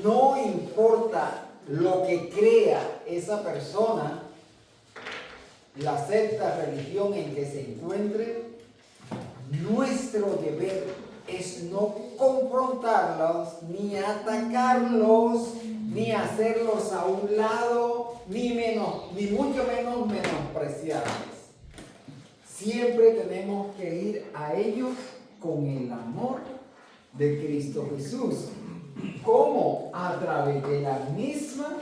No importa lo que crea esa persona, la secta, religión en que se encuentre, nuestro deber es no confrontarlos, ni atacarlos, ni hacerlos a un lado, ni mucho menos menospreciarlos. Siempre tenemos que ir a ellos con el amor de Cristo Jesús. ¿Cómo? A través de la misma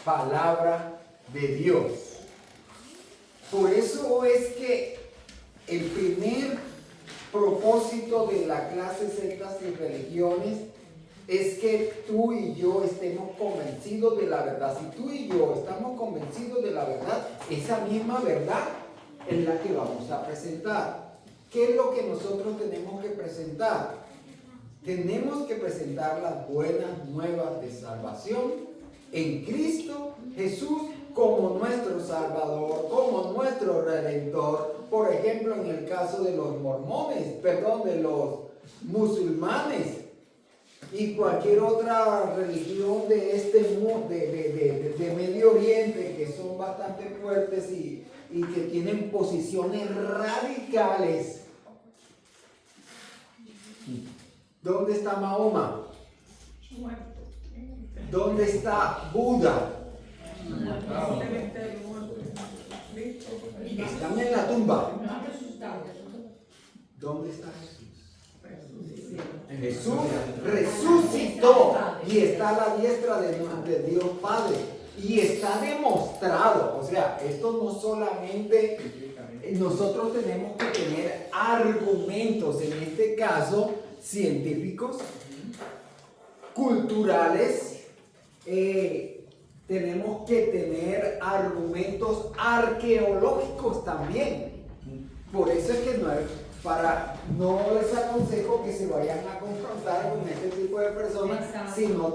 palabra de Dios. Por eso es que el primer propósito de la clase Sectas y Religiones es que tú y yo estemos convencidos de la verdad. Si tú y yo estamos convencidos de la verdad, esa misma verdad es la que vamos a presentar. ¿Qué es lo que nosotros tenemos que presentar? Tenemos que presentar las buenas nuevas de salvación en Cristo Jesús como nuestro Salvador, como nuestro Redentor. Por ejemplo, en el caso de los de los musulmanes y cualquier otra religión de este mundo, de Medio Oriente, que son bastante fuertes y que tienen posiciones radicales. ¿Dónde está Mahoma? ¿Dónde está Buda? Están en la tumba. ¿Dónde está Jesús? Jesús resucitó y está a la diestra de Dios Padre. Y está demostrado. O sea, esto no solamente nosotros tenemos que tener argumentos, en este caso científicos, culturales, tenemos que tener argumentos arqueológicos también. Por eso es que no les aconsejo que se vayan a confrontar con este tipo de personas si no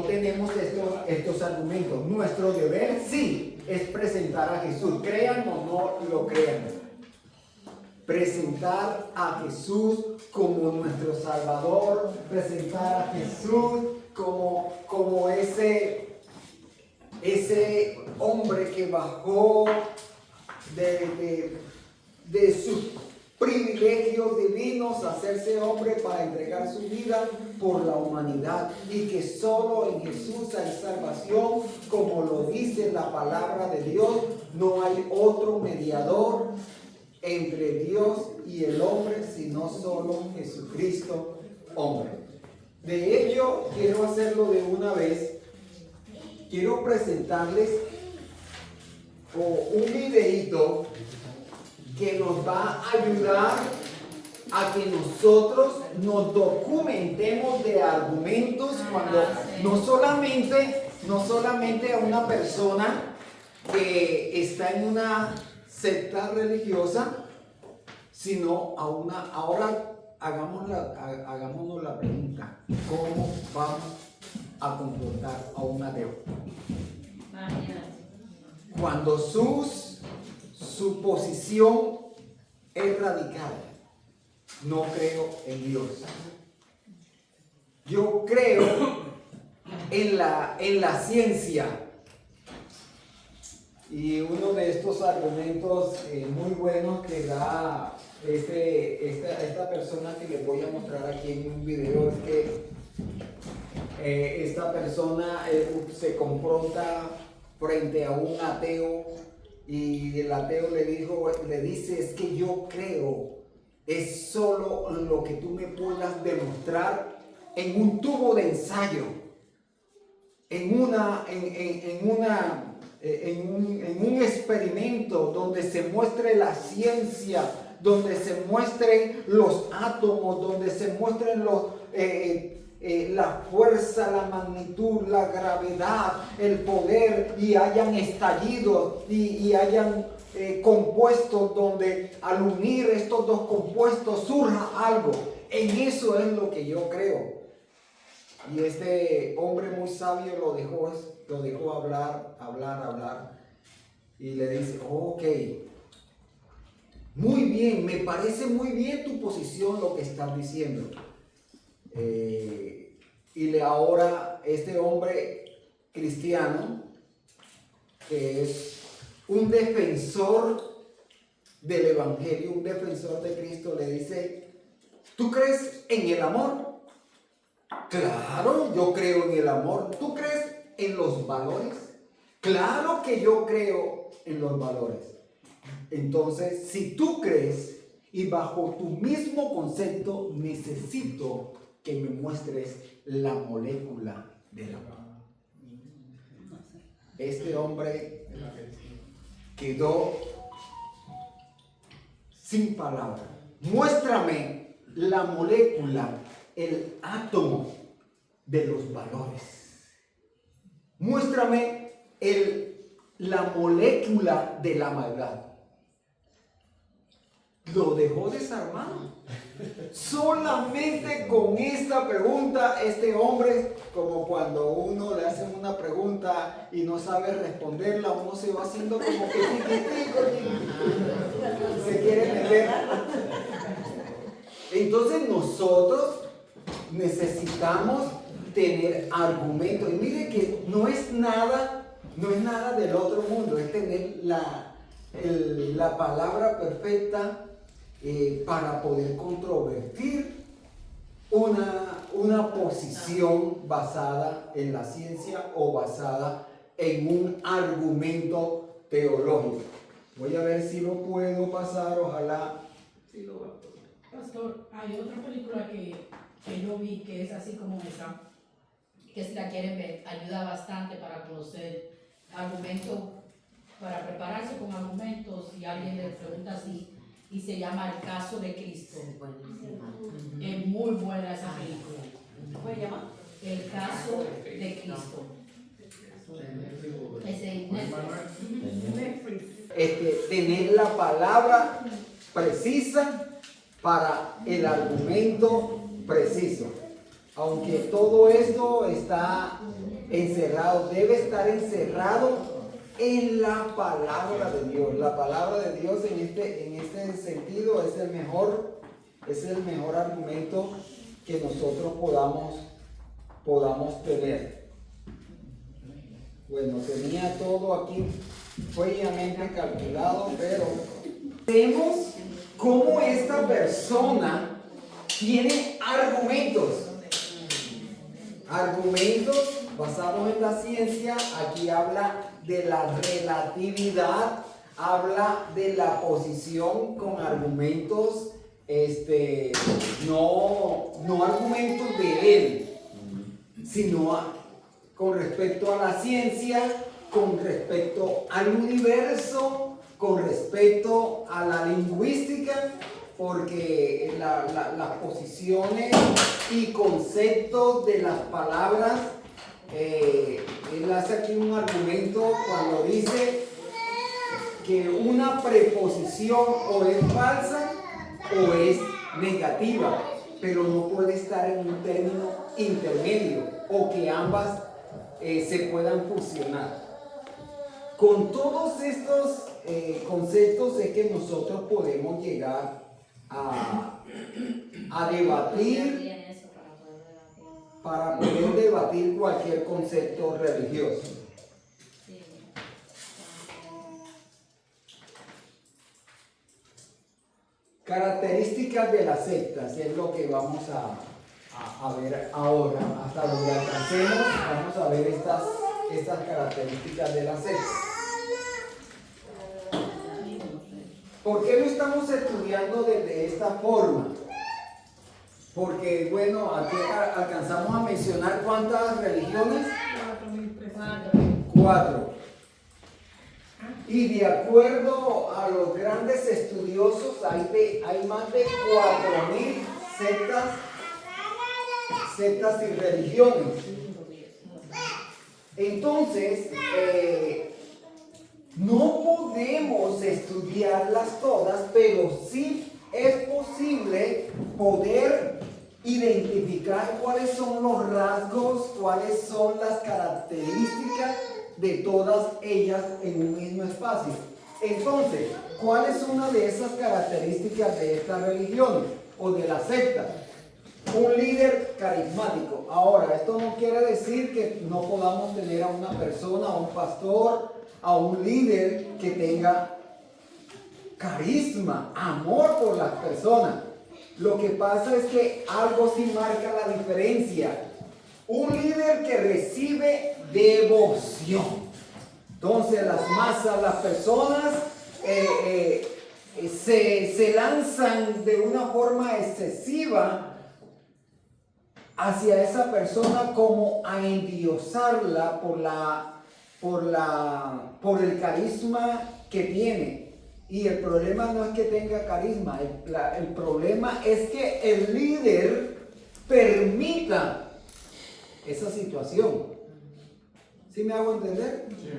tenemos estos argumentos. Nuestro deber sí es presentar a Jesús, crean o no lo crean. Presentar a Jesús como nuestro Salvador, presentar a Jesús como ese hombre que bajó de sus privilegios divinos a hacerse hombre para entregar su vida por la humanidad, y que solo en Jesús hay salvación, como lo dice la palabra de Dios. No hay otro mediador entre Dios y el hombre, sino solo Jesucristo, hombre. De ello, quiero hacerlo de una vez. Quiero presentarles un videíto que nos va a ayudar a que nosotros nos documentemos de argumentos cuando no solamente a una persona que está en una secta religiosa, sino ahora hagámonos la pregunta: ¿cómo vamos a confrontar a un ateo? Cuando su posición es radical: no creo en Dios. Yo creo en la ciencia. Y uno de estos argumentos muy buenos que da esta persona que les voy a mostrar aquí en un video es que esta persona se confronta frente a un ateo, y el ateo le dice: es que yo creo, es solo lo que tú me puedas demostrar en un tubo de ensayo, en un experimento donde se muestre la ciencia, donde se muestren los átomos, donde se muestren la fuerza, la magnitud, la gravedad, el poder, y hayan estallidos y hayan compuestos donde al unir estos dos compuestos surja algo. En eso es lo que yo creo. Y este hombre muy sabio lo dejó hablar, y le dice: ok, muy bien, me parece muy bien tu posición, lo que estás diciendo. ahora este hombre cristiano, que es un defensor del Evangelio, un defensor de Cristo, le dice: ¿tú crees en el amor? Claro, yo creo en el amor. ¿Tú crees en los valores? Claro que yo creo en los valores. Entonces, si tú crees y bajo tu mismo concepto, necesito que me muestres la molécula del amor. Este hombre quedó sin palabras. Muéstrame la molécula, el átomo de los valores. Muéstrame la molécula de la maldad. Lo dejó desarmado. Solamente con esta pregunta, este hombre, como cuando uno le hace una pregunta y no sabe responderla, uno se va haciendo como que se quiere meter. Entonces nosotros necesitamos tener argumentos. Y mire que no es nada del otro mundo, es tener la palabra perfecta para poder controvertir una posición basada en la ciencia o basada en un argumento teológico. Voy a ver si lo puedo pasar, ojalá. Sí lo va a poder. Pastor, hay otra película que yo vi que es así como esa, que si la quieren ver, ayuda bastante para conocer argumentos, para prepararse con argumentos. Si alguien le pregunta así, y se llama El Caso de Cristo. Es muy buena esa película. ¿Cómo se llama? El Caso de Cristo. Es en Netflix. Tener la palabra precisa para el argumento preciso. Aunque todo esto está encerrado, debe estar encerrado en la palabra de Dios. La palabra de Dios en este sentido es el mejor argumento que nosotros podamos tener. Bueno, tenía todo aquí fríamente calculado, pero vemos cómo esta persona tiene argumentos basados en la ciencia. Aquí habla de la relatividad, habla de la posición con argumentos, no argumentos de él, sino con respecto a la ciencia, con respecto al universo, con respecto a la lingüística, porque las posiciones y conceptos de las palabras, él hace aquí un argumento cuando dice que una preposición o es falsa o es negativa, pero no puede estar en un término intermedio o que ambas se puedan fusionar. Con todos estos conceptos es que nosotros podemos llegar a debatir, para poder debatir cualquier concepto religioso. Características de las sectas es lo que vamos a ver ahora. Hasta donde alcancemos, vamos a ver estas características de las sectas. ¿Por qué lo estamos estudiando de esta forma? Porque, bueno, aquí alcanzamos a mencionar ¿cuántas religiones? 4. Y de acuerdo a los grandes estudiosos, hay más de 4.000 sectas y religiones. Entonces, no podemos estudiarlas todas, pero sí es posible poder identificar cuáles son los rasgos, cuáles son las características de todas ellas en un mismo espacio. Entonces, ¿cuál es una de esas características de estas religiones o de las sectas? Un líder carismático. Ahora, esto no quiere decir que no podamos tener a una persona, a un pastor, a un líder que tenga carisma, amor por las personas. Lo que pasa es que algo sí marca la diferencia. Un líder que recibe devoción. Entonces las masas, las personas se lanzan de una forma excesiva hacia esa persona, como a endiosarla por el carisma que tiene. Y el problema no es que tenga carisma, el problema es que el líder permita esa situación. ¿Sí me hago entender? Sí.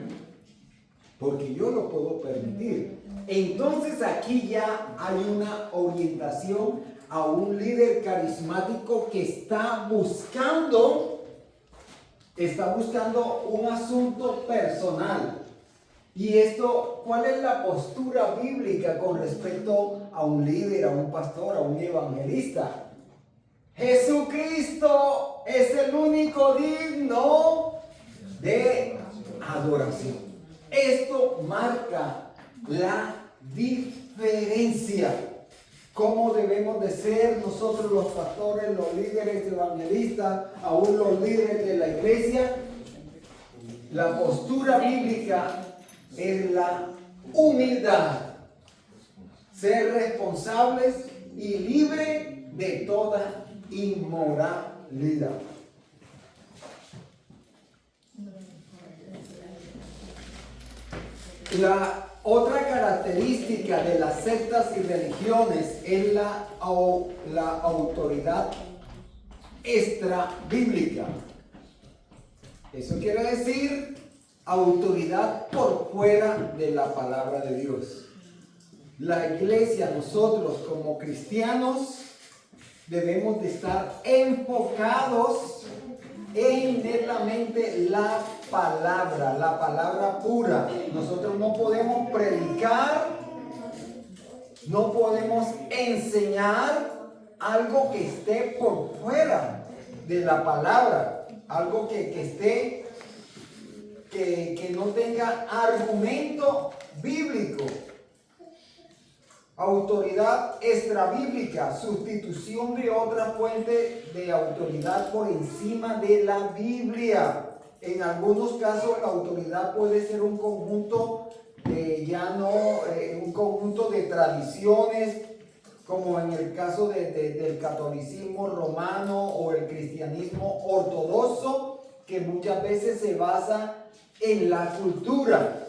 Porque yo lo puedo permitir. Entonces aquí ya hay una orientación a un líder carismático que está buscando un asunto personal. Y esto, ¿cuál es la postura bíblica con respecto a un líder, a un pastor, a un evangelista? Jesucristo es el único digno de adoración. Esto marca la diferencia. ¿Cómo debemos de ser nosotros los pastores, los líderes evangelistas, aún los líderes de la iglesia? La postura bíblica es la humildad, ser responsables y libres de toda inmoralidad. La otra característica de las sectas y religiones es la autoridad extra bíblica. Eso quiere decir autoridad por fuera de la palabra de Dios. La iglesia, nosotros como cristianos, debemos de estar enfocados en netamente la palabra pura. Nosotros no podemos predicar, no podemos enseñar algo que esté por fuera de la palabra, algo que esté, que no tenga argumento bíblico. Autoridad extrabíblica, sustitución de otra fuente de autoridad por encima de la Biblia. En algunos casos la autoridad puede ser un conjunto un conjunto de tradiciones, como en el caso del catolicismo romano o el cristianismo ortodoxo, que muchas veces se basa en la cultura,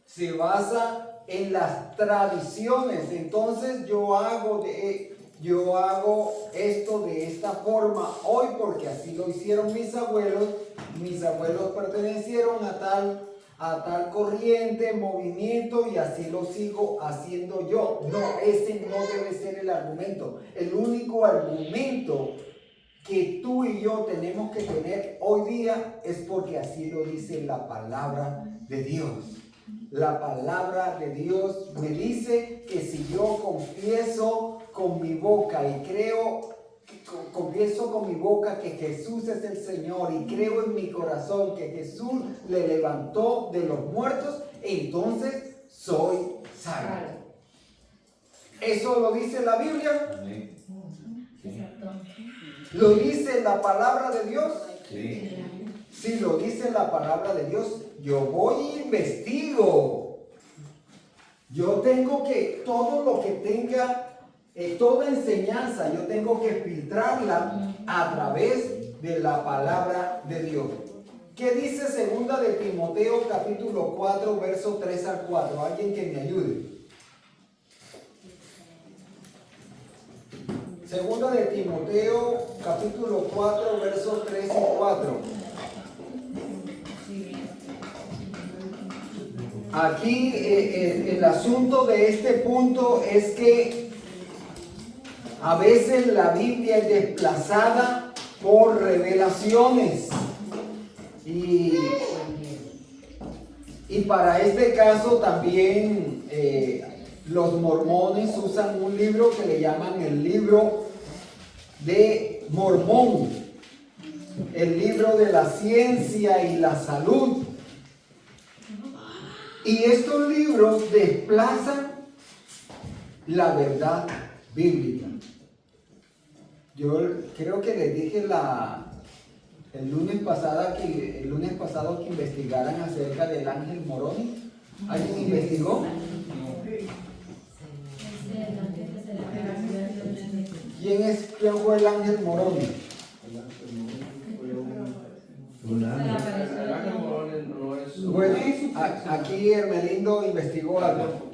se basa en las tradiciones. Entonces yo hago esto de esta forma hoy porque así lo hicieron mis abuelos. Mis abuelos pertenecieron a tal corriente, movimiento, y así lo sigo haciendo yo. No, ese no debe ser el argumento. El único argumento que tú y yo tenemos que tener hoy día es porque así lo dice la palabra de Dios. La palabra de Dios me dice que si yo confieso con mi boca y confieso con mi boca que Jesús es el Señor y creo en mi corazón que Jesús le levantó de los muertos, entonces soy salvo. ¿Eso lo dice la Biblia? ¿Lo dice la palabra de Dios? Sí. Si lo dice la palabra de Dios, yo voy y investigo. Yo tengo que, todo lo que tenga, toda enseñanza, yo tengo que filtrarla a través de la palabra de Dios. ¿Qué dice 2 de Timoteo capítulo 4, verso 3 al 4? Alguien que me ayude. 2 de Timoteo capítulo 4, versos 3 y 4. Aquí el asunto de este punto es que a veces la Biblia es desplazada por revelaciones. Y para este caso también los mormones usan un libro que le llaman el libro de Mormón, el libro de la ciencia y la salud. Y estos libros desplazan la verdad bíblica. Yo creo que les dije el lunes pasado que investigaran acerca del ángel Moroni. ¿Alguien investigó? ¿Quién fue el ángel Moroni? Bueno, aquí Hermelindo investigó algo.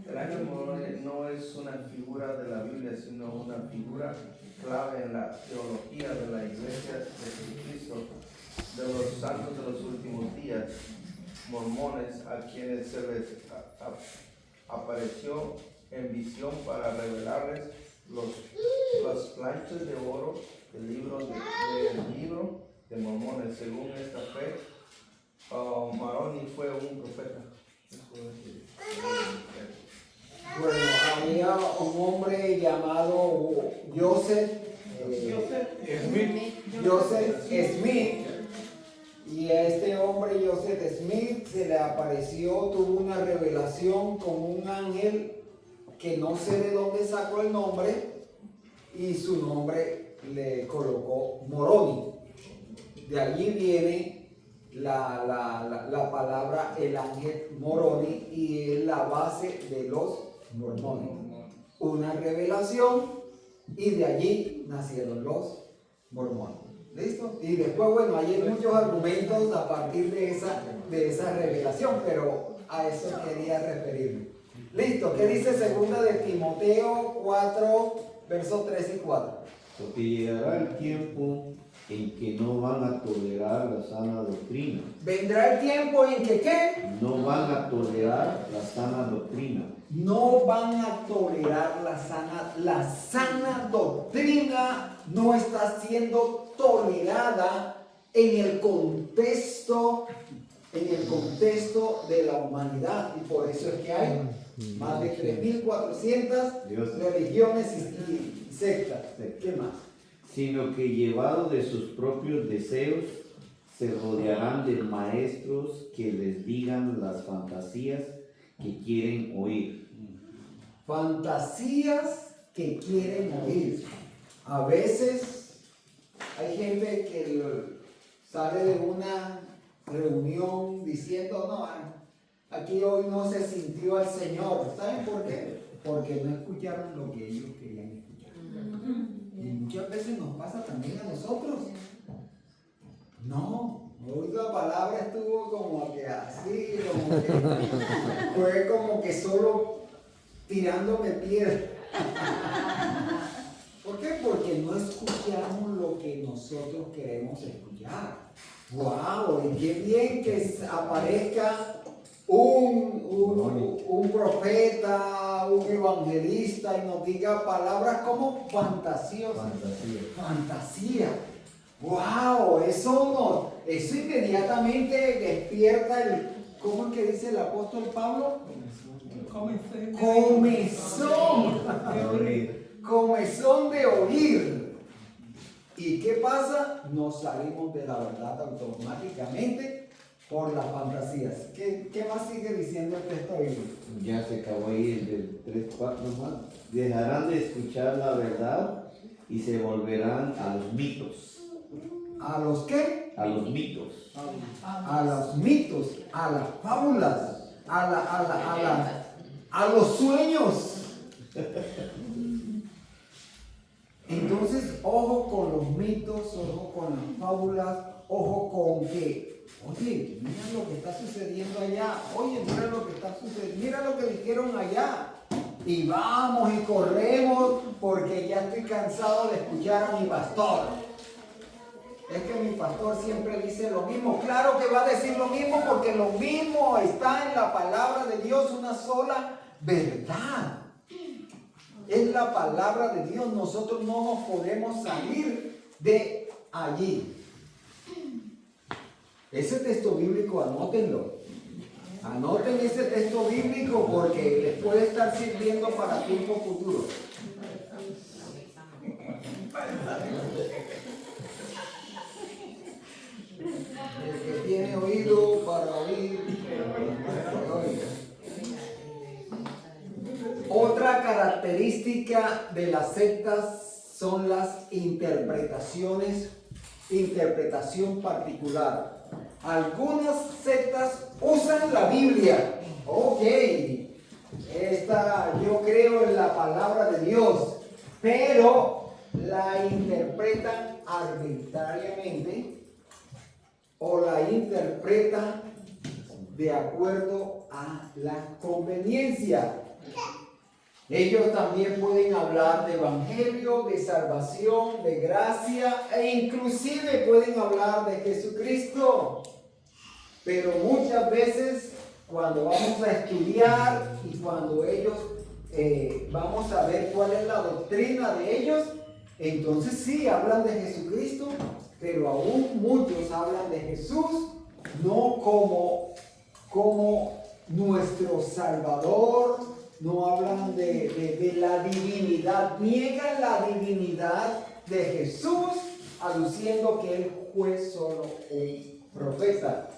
El ángel Moroni no es una figura de la Biblia, sino una figura clave en la teología de la Iglesia de Jesucristo, de los santos de los últimos días, mormones, a quienes se les apareció en visión para revelarles los planchas de oro del libro de Mormones. Según esta fe, Moroni fue un profeta. Bueno, había un hombre llamado Joseph Smith, y a este hombre Joseph Smith se le apareció, tuvo una revelación con un ángel que no sé de dónde sacó el nombre, y su nombre le colocó Moroni. De allí viene la palabra el ángel Moroni, y es la base de los mormones. Una revelación, y de allí nacieron los mormones. ¿Listo? Y después, bueno, hay muchos argumentos a partir de esa revelación, pero a eso quería referirme. ¿Listo? ¿Qué dice segunda de Timoteo 4, versos 3 y 4? Porque llegará el tiempo en que no van a tolerar la sana doctrina. Vendrá el tiempo en que ¿qué? No van a tolerar la sana doctrina. No van a tolerar la sana doctrina no está siendo tolerada en el contexto de la humanidad, y por eso es que hay más de 3.400 religiones y sectas. ¿Qué más? Sino que llevados de sus propios deseos se rodearán de maestros que les digan las fantasías que quieren oír. Fantasías que quieren oír. A veces hay gente que sale de una reunión diciendo, no, aquí hoy no se sintió el Señor. ¿Saben por qué? Porque no escucharon lo que ellos querían escuchar. Y muchas veces nos pasa también a nosotros. No, hoy la palabra estuvo como que así, como que fue como que solo tirándome piedra. ¿Por qué? Porque no escuchamos lo que nosotros queremos escuchar. ¡Wow! Y qué bien que aparezca un profeta, un evangelista, y nos diga palabras como fantasiosas. Fantasía. ¡Wow! Eso inmediatamente despierta ¿cómo es que dice el apóstol Pablo? Comezón de oír. ¿Y qué pasa? Nos salimos de la verdad automáticamente por las fantasías. ¿Qué más sigue diciendo el texto bíblico? Ya se acabó ahí el del 3, 4 más. Dejarán de escuchar la verdad y se volverán a los mitos. ¿A los qué? A los mitos. A los mitos, a las fábulas, a los sueños. Entonces, ojo con los mitos, ojo con las fábulas, ojo con que, oye, mira lo que está sucediendo allá, oye, mira lo que está sucediendo, mira lo que dijeron allá. Y vamos y corremos porque ya estoy cansado de escuchar a mi pastor. Es que mi pastor siempre dice lo mismo. Claro que va a decir lo mismo, porque lo mismo está en la palabra de Dios, una sola verdad. Es la palabra de Dios. Nosotros no nos podemos salir de allí. Ese texto bíblico, anótenlo. Anoten ese texto bíblico porque les puede estar sirviendo para tiempo futuro. El que tiene oído para oír, que oiga. Otra característica de las sectas son las interpretación particular. Algunas sectas usan la Biblia. Ok, esta yo creo en la palabra de Dios, pero la interpretan arbitrariamente o la interpretan de acuerdo a la conveniencia. Ellos también pueden hablar de evangelio, de salvación, de gracia e inclusive pueden hablar de Jesucristo. Pero muchas veces cuando vamos a estudiar y cuando ellos vamos a ver cuál es la doctrina de ellos, entonces sí hablan de Jesucristo, pero aún muchos hablan de Jesús no como nuestro Salvador, no hablan de la divinidad, niegan la divinidad de Jesús, aduciendo que Él fue solo un profeta.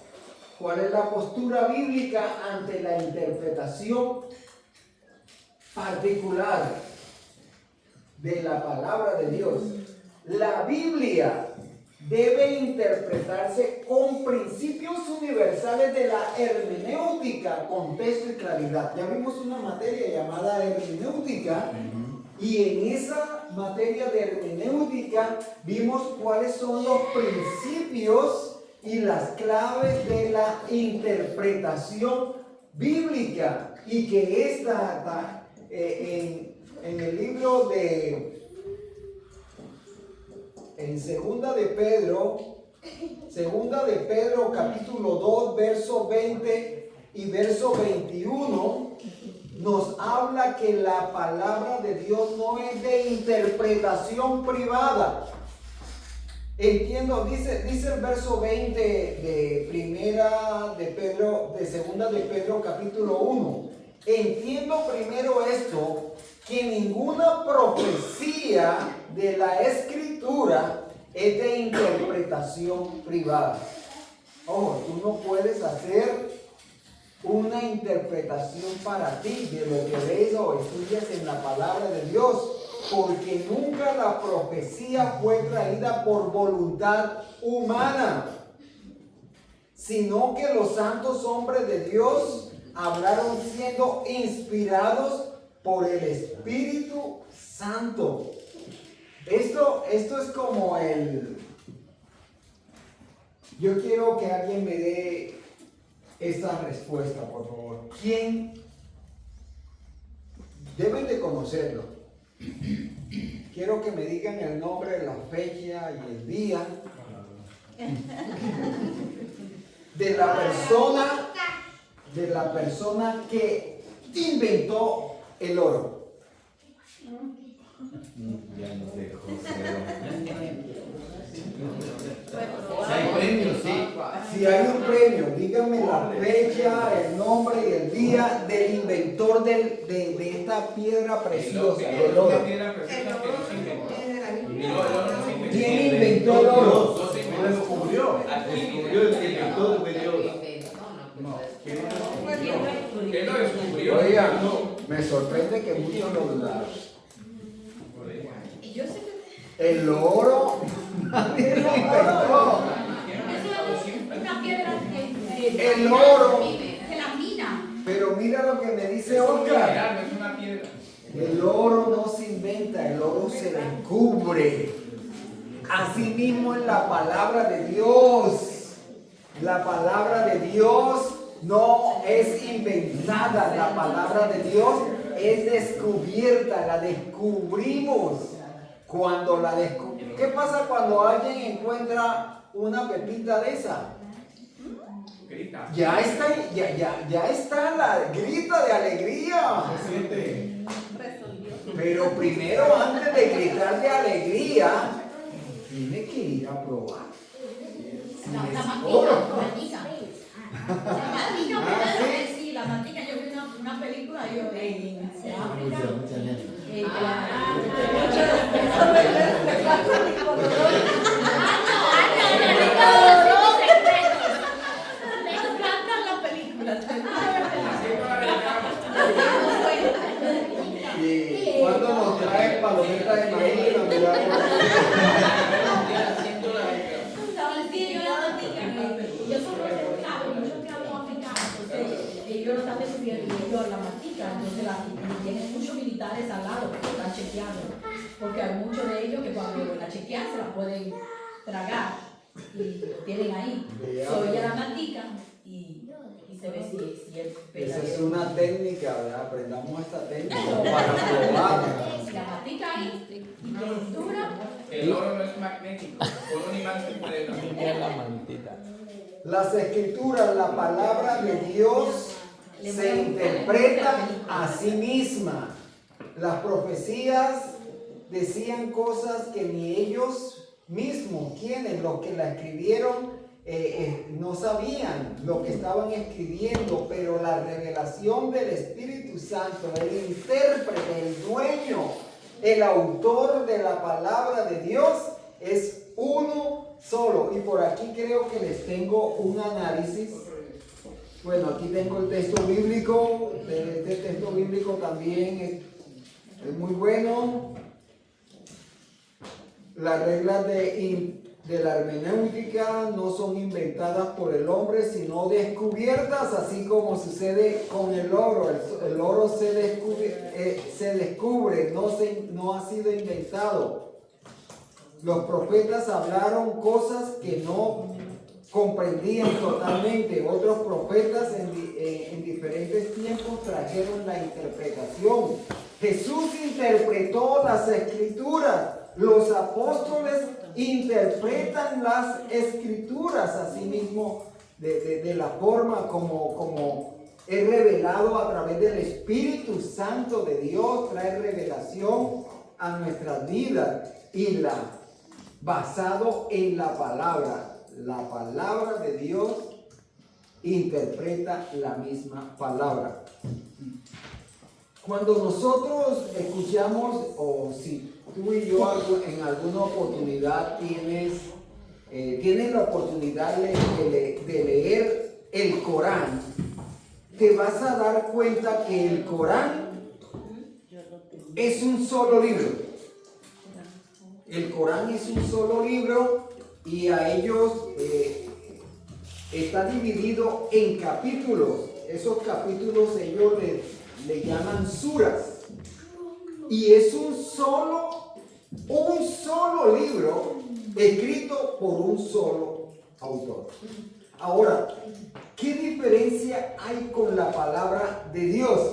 ¿Cuál es la postura bíblica ante la interpretación particular de la palabra de Dios? La Biblia debe interpretarse con principios universales de la hermenéutica, contexto y claridad. Ya vimos una materia llamada hermenéutica y en esa materia de hermenéutica vimos cuáles son los principios y las claves de la interpretación bíblica, y que esta en el libro en segunda de Pedro capítulo 2 verso 20 y verso 21 nos habla que la palabra de Dios no es de interpretación privada. Entiendo, dice el verso 20 de segunda de Pedro capítulo 1. Entiendo primero esto, que ninguna profecía de la Escritura es de interpretación privada. Ojo, tú no puedes hacer una interpretación para ti de lo que lees o estudias en la palabra de Dios, porque nunca la profecía fue traída por voluntad humana, sino que los santos hombres de Dios hablaron siendo inspirados por el Espíritu Santo. Esto es como yo quiero que alguien me dé esta respuesta, por favor. ¿Quién? Deben de conocerlo. Quiero que me digan el nombre, la fecha y el día de la persona que inventó el oro. Ya no sé, Si hay premios, sí. Si hay un premio, díganme la fecha, el nombre y el día del inventor de esta piedra preciosa, del oro. ¿Quién inventó el oro? Lo descubrió. ¿Quién lo descubrió? Oiga, me sorprende que muchos lo dudaron. Yo sé que El oro, nadie lo inventó. eso es una piedra El oro. de la mina. Pero mira lo que me dice Oscar. Es una piedra. El oro no se inventa, el oro se descubre. Asimismo en la palabra de Dios. La palabra de Dios no es inventada, la palabra de Dios es descubierta, la descubrimos. Cuando ¿qué pasa cuando alguien encuentra una pepita de esa? Grita. Ya está la grita de alegría. Se siente. Pero primero, antes de gritar de alegría, tiene que ir a probar. La es mantica, oro. la mantica. La mantica, Ah, sí, la mantica. Yo vi una película yo en África. Mucha gente. Y cuando nos traen palomitas de maíz, nos miramos. Yo soy representado, muchos que hablan africano, entonces ellos lo están descubriendo y ellos la mastican, entonces tienen muchos militares al lado que están chequeando, porque hay muchos de ellos que cuando la chequean se la pueden tragar y lo tienen ahí. So, ella la mastica y se ve si es Esa es verdadero. una técnica, ¿verdad? Aprendamos esta técnica para probar. Si la mastica ahí y que es dura, El oro no es magnético, con un imán se frena. Las escrituras, la palabra de Dios se interpreta a sí misma. Las profecías decían cosas que ni ellos mismos, quienes, los que la escribieron, no sabían lo que estaban escribiendo, pero la revelación del Espíritu Santo, el intérprete, el dueño, el autor de la palabra de Dios es uno solo. Y por aquí creo que les tengo un análisis. Bueno, aquí tengo el texto bíblico. Este texto bíblico también es muy bueno. Las reglas de la hermenéutica no son inventadas por el hombre, sino descubiertas, así como sucede con el oro. El oro se descubre, no ha sido inventado. Los profetas hablaron cosas que no comprendían totalmente. Otros profetas en diferentes tiempos trajeron la interpretación. Jesús interpretó las escrituras. Los apóstoles interpretan las escrituras asimismo de la forma como es revelado a través del Espíritu Santo de Dios. Trae revelación a nuestras vidas y basado en la palabra de Dios interpreta la misma palabra. Cuando nosotros escuchamos, o si tú y yo en alguna oportunidad tienes la oportunidad de leer el Corán, te vas a dar cuenta que el Corán es un solo libro. El Corán es un solo libro y a ellos está dividido en capítulos. Esos capítulos ellos le llaman suras. Y es un solo libro escrito por un solo autor. Ahora, ¿qué diferencia hay con la palabra de Dios?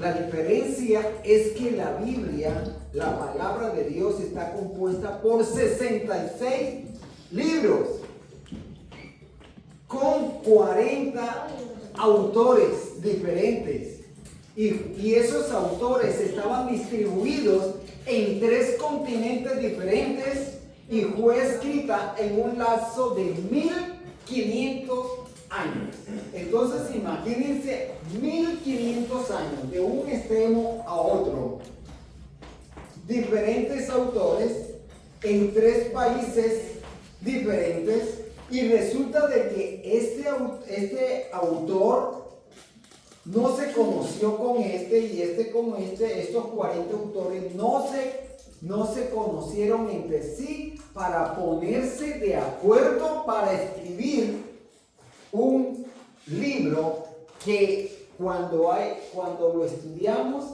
La diferencia es que la Biblia, la palabra de Dios, está compuesta por 66 libros con 40 autores diferentes. Y esos autores estaban distribuidos en 3 continentes diferentes y fue escrita en un lapso de 1500 años. Entonces imagínense 1500 años de un extremo a otro. Diferentes autores en 3 países diferentes y resulta de que este autor no se conoció con estos 40 autores no se conocieron entre sí para ponerse de acuerdo para escribir un libro que cuando lo estudiamos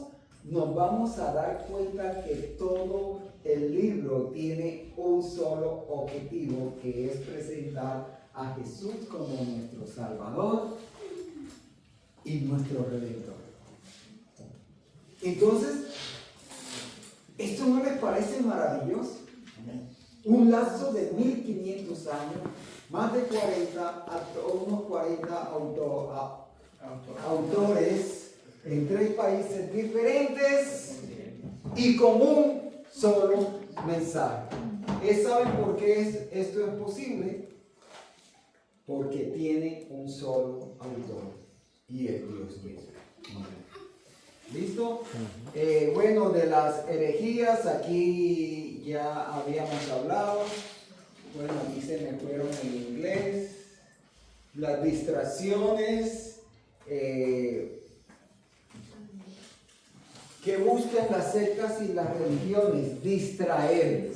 nos vamos a dar cuenta que todo el libro tiene un solo objetivo, que es presentar a Jesús como nuestro Salvador y nuestro Redentor. Entonces, ¿esto no les parece maravilloso? Un lapso de 1500 años, más de 40 autores en 3 países diferentes y con un solo mensaje. ¿Saben por qué esto es posible? Porque tiene un solo autor y es Dios mismo. ¿Listo? Bueno, de las herejías aquí ya habíamos hablado. Bueno, aquí se me fueron en inglés. Las distracciones que buscan las sectas y las religiones, distraer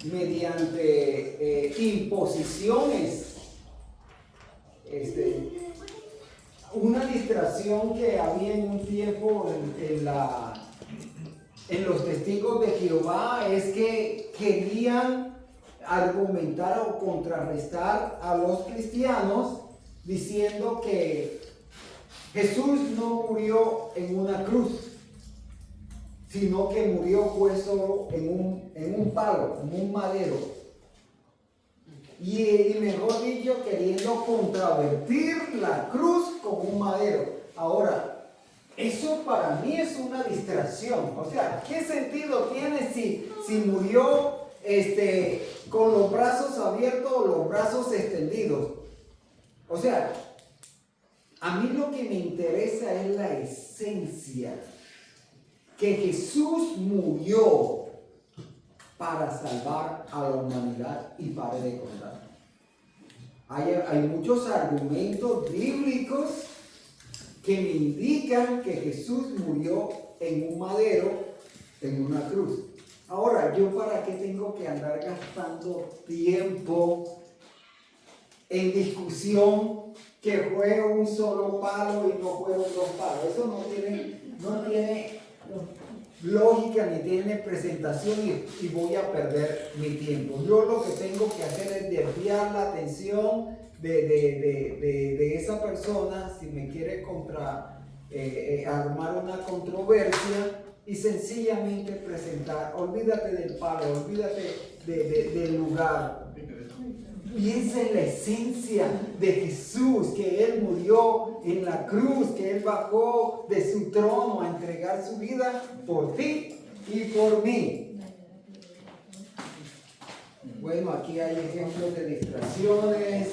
mediante imposiciones. Una distracción que había en un tiempo en los testigos de Jehová es que querían argumentar o contrarrestar a los cristianos diciendo que Jesús no murió en una cruz, sino que murió puesto en un palo, en un madero. Y mejor dicho, queriendo contravertir la cruz con un madero. Ahora, eso para mí es una distracción. O sea, ¿qué sentido tiene si murió con los brazos abiertos o los brazos extendidos? O sea, a mí lo que me interesa es la esencia. Que Jesús murió para salvar a la humanidad y para de contar. Hay muchos argumentos bíblicos que me indican que Jesús murió en un madero, en una cruz. Ahora, ¿yo para qué tengo que andar gastando tiempo en discusión que fue un solo palo y no fueron dos palos? Eso no tiene lógica ni tiene presentación y voy a perder mi tiempo. Yo lo que tengo que hacer es desviar la atención de esa persona si me quiere armar una controversia y sencillamente presentar, olvídate del palo, olvídate del lugar. Piensa en la esencia de Jesús, que Él murió en la cruz, que Él bajó de su trono a entregar su vida por ti y por mí. Bueno, aquí hay ejemplos de distracciones.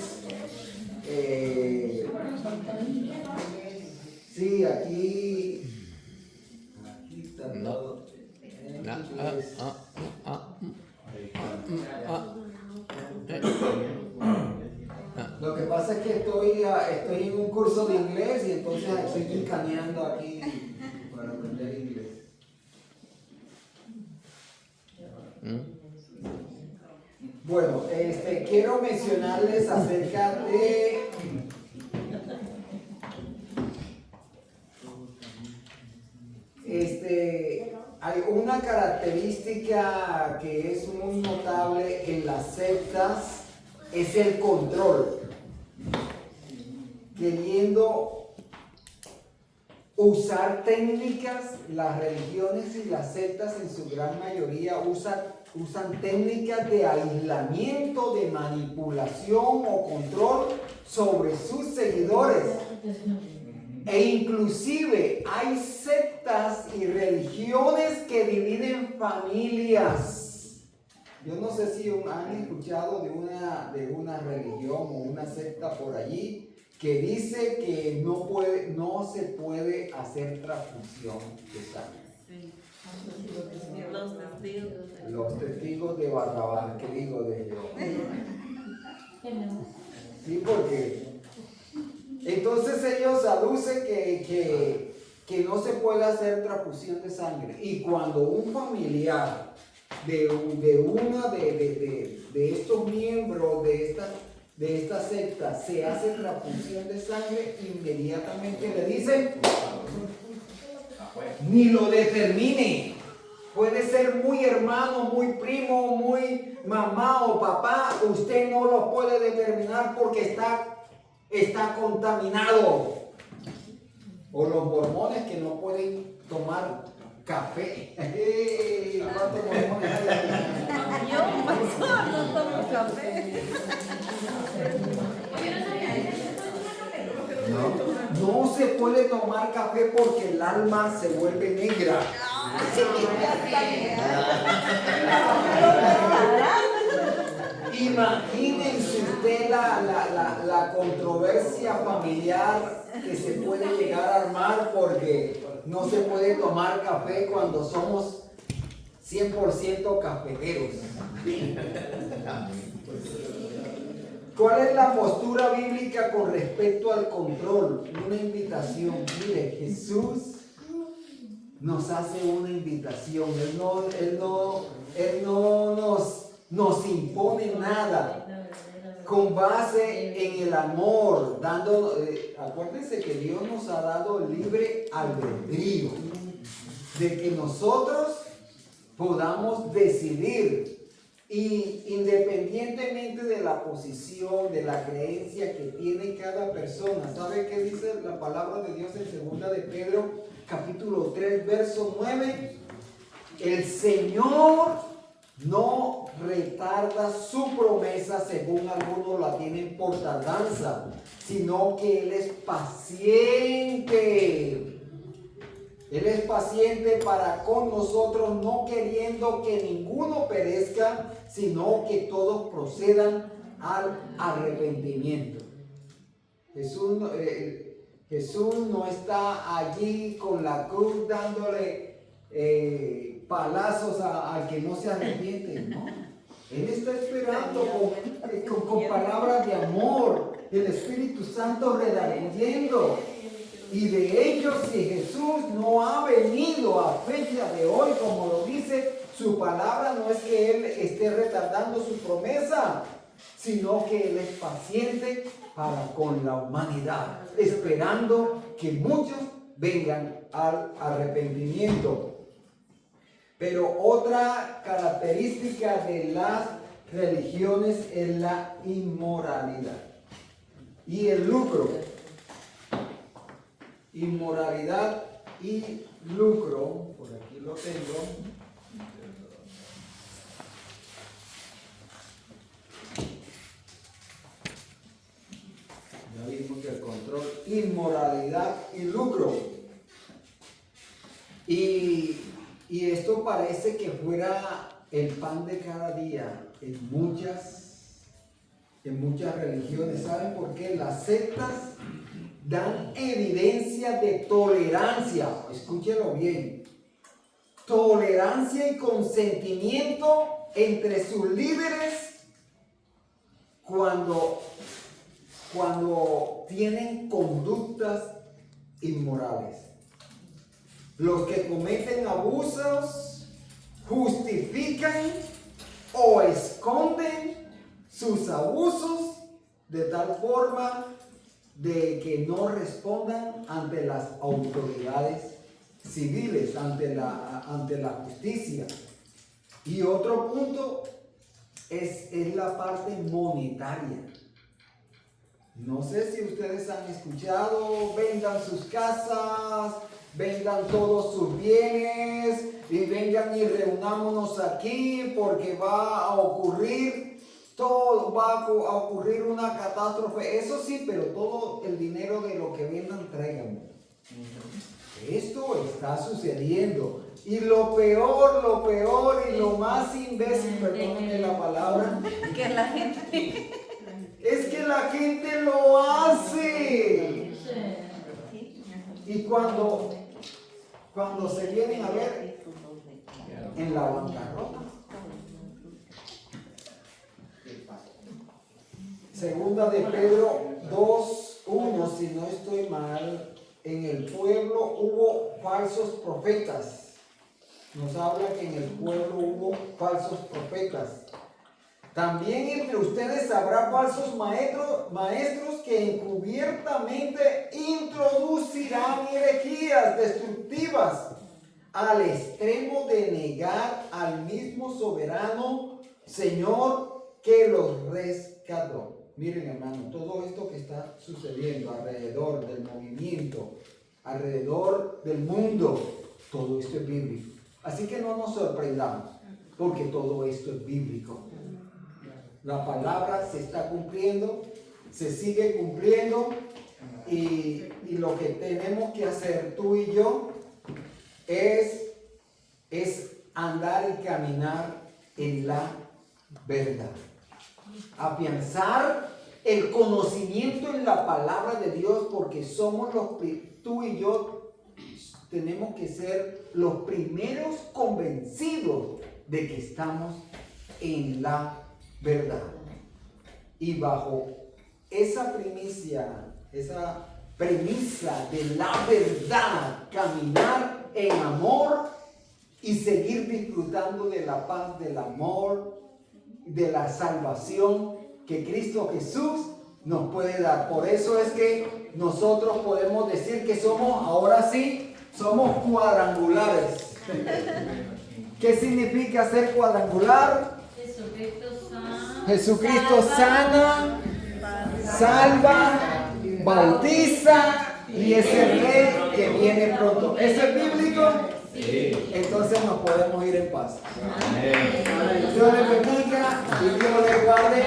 Sí, aquí está todo. Lo que pasa es que estoy en un curso de inglés y entonces estoy picaneando aquí para aprender inglés. Bueno, quiero mencionarles acerca de hay una característica que es muy notable en las sectas, es el control. Queriendo usar técnicas, las religiones y las sectas en su gran mayoría usan técnicas de aislamiento, de manipulación o control sobre sus seguidores. E inclusive hay sectas y religiones que dividen familias. Yo no sé si han escuchado de una religión o una secta por allí que dice que no se puede hacer transfusión de sangre. Sí. Los testigos de Barrabás, ¿qué digo de ellos? Sí, porque entonces ellos aducen que no se puede hacer transfusión de sangre. Y cuando un familiar de estos miembros de esta secta se hace transfusión de sangre, inmediatamente le dicen, ni lo determine. Puede ser muy hermano, muy primo, muy mamá o papá, usted no lo puede determinar porque está contaminado. O los mormones que no pueden tomar café. ¿Cuántos mormones hay aquí? Yo, pastor, no tomo café. No se puede tomar café porque el alma se vuelve negra. Imagínense usted la controversia familiar que se puede llegar a armar porque no se puede tomar café cuando somos 100% cafeteros? ¿Cuál es la postura bíblica con respecto al control? Una invitación. Mire, Jesús nos hace una invitación. Él no nos impone nada. Con base en el amor, acuérdense que Dios nos ha dado libre albedrío de que nosotros podamos decidir. Y independientemente de la posición, de la creencia que tiene cada persona, ¿sabe qué dice la palabra de Dios en 2 de Pedro, capítulo 3, verso 9? El Señor no retarda su promesa, según algunos la tienen por tardanza, sino que Él es paciente. Él es paciente para con nosotros, no queriendo que ninguno perezca, sino que todos procedan al arrepentimiento. Jesús no está allí con la cruz dándole palazos al que no se arrepiente, ¿no? Él está esperando con palabras de amor, el Espíritu Santo redarguyendo. Y de hecho, si Jesús no ha venido a fecha de hoy, como lo dice su palabra, no es que Él esté retardando su promesa, sino que Él es paciente para con la humanidad, esperando que muchos vengan al arrepentimiento. Pero otra característica de las religiones es la inmoralidad y el lucro. Inmoralidad y lucro, por aquí lo tengo. Ya vimos el control, inmoralidad y lucro. Y esto parece que fuera el pan de cada día en muchas religiones. ¿Saben por qué? Las sectas dan evidencia de tolerancia, escúchelo bien, tolerancia y consentimiento entre sus líderes cuando tienen conductas inmorales. Los que cometen abusos justifican o esconden sus abusos de tal forma de que no respondan ante las autoridades civiles, ante la justicia. Y otro punto es la parte monetaria. No sé si ustedes han escuchado, vendan sus casas, vendan todos sus bienes y vengan y reunámonos aquí porque va a ocurrir una catástrofe. Eso sí, pero todo el dinero de lo que vendan, tráiganlo. Esto está sucediendo. Y lo peor y lo más imbécil, perdónenme la palabra, Que la gente. es que la gente lo hace. Y cuando se vienen a ver en la bancarrota. Segunda de Pedro 2:1, si no estoy mal, en el pueblo hubo falsos profetas. Nos habla que en el pueblo hubo falsos profetas. También entre ustedes habrá falsos maestros que encubiertamente introducirán herejías destructivas al extremo de negar al mismo soberano Señor que los rescató. Miren, hermano, todo esto que está sucediendo alrededor del movimiento, alrededor del mundo, todo esto es bíblico. Así que no nos sorprendamos, porque todo esto es bíblico. La palabra se está cumpliendo, se sigue cumpliendo, y lo que tenemos que hacer tú y yo es andar y caminar en la verdad. afianzar el conocimiento en la palabra de Dios, porque somos tú y yo tenemos que ser los primeros convencidos de que estamos en la verdad. Y bajo esa premisa de la verdad, caminar en amor y seguir disfrutando de la paz, del amor, de la salvación que Cristo Jesús nos puede dar. Por eso es que nosotros podemos decir que somos, ahora sí, somos cuadrangulares. ¿Qué significa ser cuadrangular? Jesucristo sana, salva, bautiza y es el Rey que viene pronto. ¿Eso es bíblico? Sí. Entonces nos podemos ir en paz. Dios les bendiga y Dios les guarde.